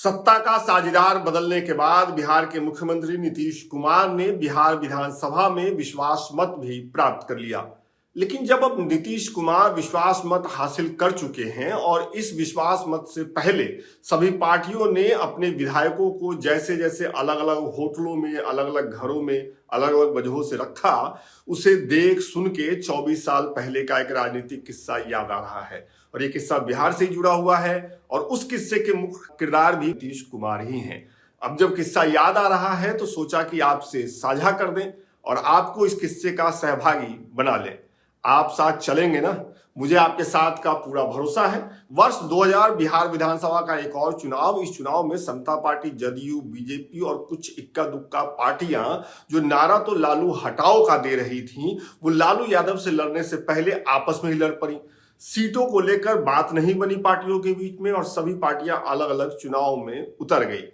सत्ता का साझेदार बदलने के बाद बिहार के मुख्यमंत्री नीतीश कुमार ने बिहार विधानसभा में विश्वास मत भी प्राप्त कर लिया। लेकिन जब अब नीतीश कुमार विश्वास मत हासिल कर चुके हैं और इस विश्वास मत से पहले सभी पार्टियों ने अपने विधायकों को जैसे जैसे अलग अलग होटलों में, अलग अलग घरों में, अलग अलग वजहों से रखा, उसे देख सुन के 24 साल पहले का एक राजनीतिक किस्सा याद आ रहा है। और ये किस्सा बिहार से ही जुड़ा हुआ है और उस किस्से के मुख्य किरदार भी नीतीश कुमार ही हैं। अब जब किस्सा याद आ रहा है तो सोचा कि आपसे साझा कर दें और आपको इस किस्से का सहभागी बना लें। आप साथ चलेंगे ना? मुझे आपके साथ का पूरा भरोसा है। वर्ष 2000 बिहार विधानसभा का एक और चुनाव, इस चुनाव में समता पार्टी, जदयू, बीजेपी और कुछ इक्का दुक्का पार्टियां जो नारा तो लालू हटाओ का दे रही थीं, वो लालू यादव से लड़ने से पहले आपस में ही लड़ पड़ी। सीटों को लेकर बात नहीं बनी पार्टियों के बीच में और सभी पार्टियां अलग अलग चुनाव में उतर गई।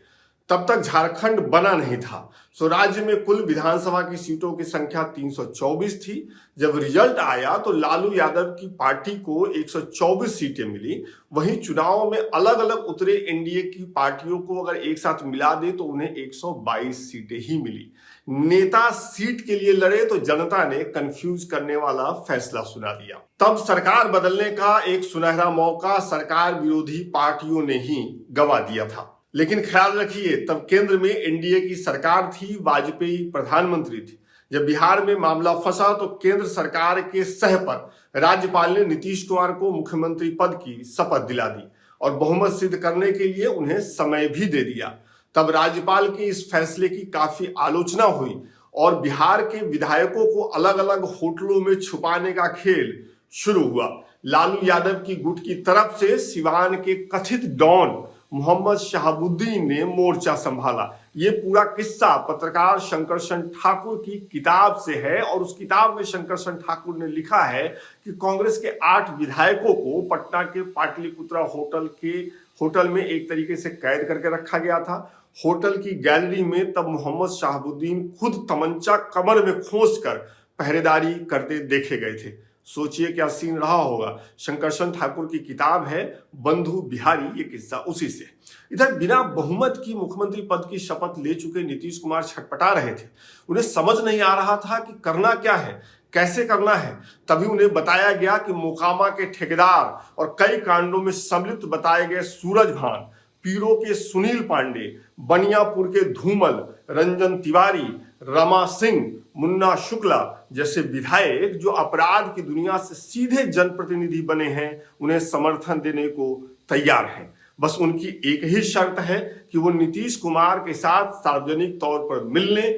तब तक झारखंड बना नहीं था। सो राज्य में कुल विधानसभा की सीटों की संख्या 324 थी। जब रिजल्ट आया तो लालू यादव की पार्टी को 124 सीटें मिली। वहीं चुनाव में अलग अलग उतरे एनडीए की पार्टियों को अगर एक साथ मिला दे तो उन्हें 122 सीटें ही मिली। नेता सीट के लिए लड़े तो जनता ने कंफ्यूज करने वाला फैसला सुना दिया। तब सरकार बदलने का एक सुनहरा मौका सरकार विरोधी पार्टियों ने ही गंवा दिया था। लेकिन ख्याल रखिए, तब केंद्र में एनडीए की सरकार थी, वाजपेयी प्रधानमंत्री थे। जब बिहार में मामला फंसा तो केंद्र सरकार के सह पर राज्यपाल ने नीतीश कुमार को मुख्यमंत्री पद की शपथ दिला दी और बहुमत सिद्ध करने के लिए उन्हें समय भी दे दिया। तब राज्यपाल के इस फैसले की काफी आलोचना हुई और बिहार के विधायकों को अलग अलग होटलों में छुपाने का खेल शुरू हुआ। लालू यादव की गुट की तरफ से सिवान के कथित डॉन मोहम्मद शहाबुद्दीन ने मोर्चा संभाला। ये पूरा किस्सा पत्रकार शंकरशन ठाकुर की किताब से है और उस किताब में शंकरशन ठाकुर ने लिखा है कि कांग्रेस के 8 विधायकों को पटना के पाटलिपुत्रा होटल में एक तरीके से कैद करके रखा गया था। होटल की गैलरी में तब मोहम्मद शहाबुद्दीन खुद तमंचा कमर में खोंचकर पहरेदारी करते देखे गए थे। सोचिए क्या सीन रहा होगा। शंकरशन ठाकुर की किताब है बंधु बिहारी, ये किस्सा उसी से। इधर बिना बहुमत की मुख्यमंत्री पद की शपथ ले चुके नीतीश कुमार छटपटा रहे थे। उन्हें समझ नहीं आ रहा था कि करना क्या है, कैसे करना है। तभी उन्हें बताया गया कि मोकामा के ठेकेदार और कई कांडों में सम्मिलित बताए गए सूरज भान, पीरो के सुनील पांडे, बनियापुर के धूमल, रंजन तिवारी, रमा सिंह, मुन्ना शुक्ला जैसे विधायक जो अपराध की दुनिया से सीधे जनप्रतिनिधि बने हैं, उन्हें समर्थन देने को तैयार हैं। बस उनकी एक ही शर्त है कि वो नीतीश कुमार के साथ सार्वजनिक तौर पर मिलने,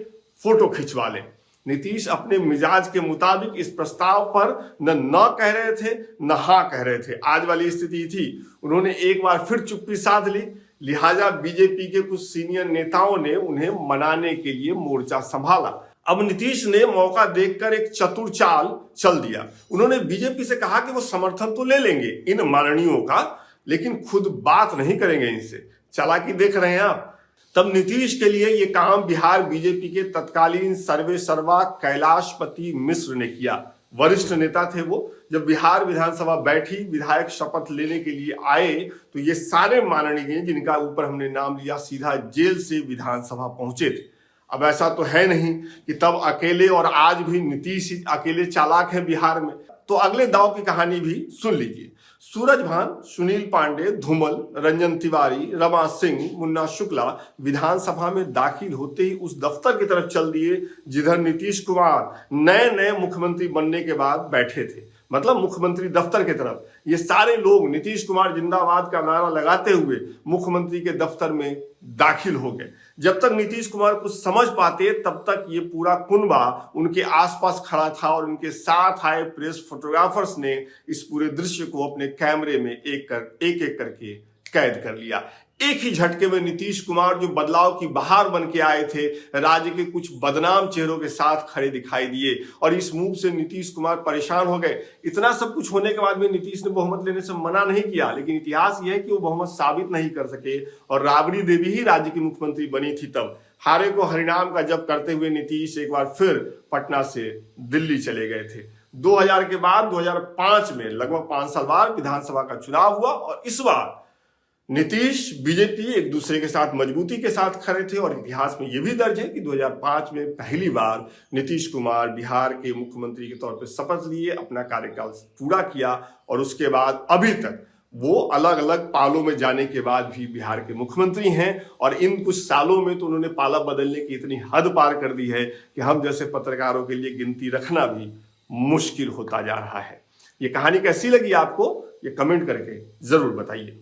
फोटो खिंचवा लें। नीतीश अपने मिजाज के मुताबिक इस प्रस्ताव पर न कह रहे थे न हाँ कह रहे थे। आज वाली स्थिति थी। उन्होंने एक बार फिर चुप्पी साध ली। लिहाजा बीजेपी के कुछ सीनियर नेताओं ने उन्हें मनाने के लिए मोर्चा संभाला। अब नीतीश ने मौका देखकर एक चतुर चाल चल दिया। उन्होंने बीजेपी से कहा कि वो समर्थन तो ले लेंगे इन माननीयों का, लेकिन खुद बात नहीं करेंगे इनसे। चालाकी देख रहे हैं आप। तब नीतीश के लिए ये काम बिहार बीजेपी के तत्कालीन सर्वे सर्वा कैलाशपति मिश्र ने किया। वरिष्ठ नेता थे वो। जब बिहार विधानसभा बैठी, विधायक शपथ लेने के लिए आए तो ये सारे माननीय जिनका ऊपर हमने नाम लिया सीधा जेल से विधानसभा पहुंचे थे। अब ऐसा तो है नहीं कि तब अकेले और आज भी नीतीश अकेले चालाक है बिहार में। तो अगले दांव की कहानी भी सुन लीजिए। सूरज भान, सुनील पांडे, धूमल, रंजन तिवारी, रमा सिंह, मुन्ना शुक्ला विधानसभा में दाखिल होते ही उस दफ्तर की तरफ चल दिए जिधर नीतीश कुमार नए मुख्यमंत्री बनने के बाद बैठे थे, मतलब मुख्यमंत्री दफ्तर की तरफ। ये सारे लोग नीतीश कुमार जिंदाबाद का नारा लगाते हुए मुख्यमंत्री के दफ्तर में दाखिल हो गए। जब तक नीतीश कुमार कुछ समझ पाते तब तक ये पूरा कुनबा उनके आसपास खड़ा था और उनके साथ आए प्रेस फोटोग्राफर्स ने इस पूरे दृश्य को अपने कैमरे में एक एक करके कैद कर लिया। एक ही झटके में नीतीश कुमार जो बदलाव की बहार बन के आए थे, राज्य के कुछ बदनाम चेहरों के साथ खड़े दिखाई दिए और इस मूव से नीतीश कुमार परेशान हो गए। इतना सब कुछ होने के बाद भी नीतीश ने बहुमत लेने से मना नहीं किया, लेकिन इतिहास यह है कि वो बहुमत साबित नहीं कर सके और राबड़ी देवी ही राज्य की मुख्यमंत्री बनी थी। तब हारे को हरिनाम का जप करते हुए नीतीश एक बार फिर पटना से दिल्ली चले गए थे। 2000 के बाद 2005 में लगभग 5 साल बाद विधानसभा का चुनाव हुआ और इस बार नीतीश बीजेपी एक दूसरे के साथ मजबूती के साथ खड़े थे और इतिहास में यह भी दर्ज है कि 2005 में पहली बार नीतीश कुमार बिहार के मुख्यमंत्री के तौर पर शपथ लिए, अपना कार्यकाल पूरा किया और उसके बाद अभी तक वो अलग अलग पालों में जाने के बाद भी बिहार के मुख्यमंत्री हैं। और इन कुछ सालों में तो उन्होंने पाला बदलने की इतनी हद पार कर दी है कि हम जैसे पत्रकारों के लिए गिनती रखना भी मुश्किल होता जा रहा है। ये कहानी कैसी लगी आपको, ये कमेंट करके जरूर बताइए।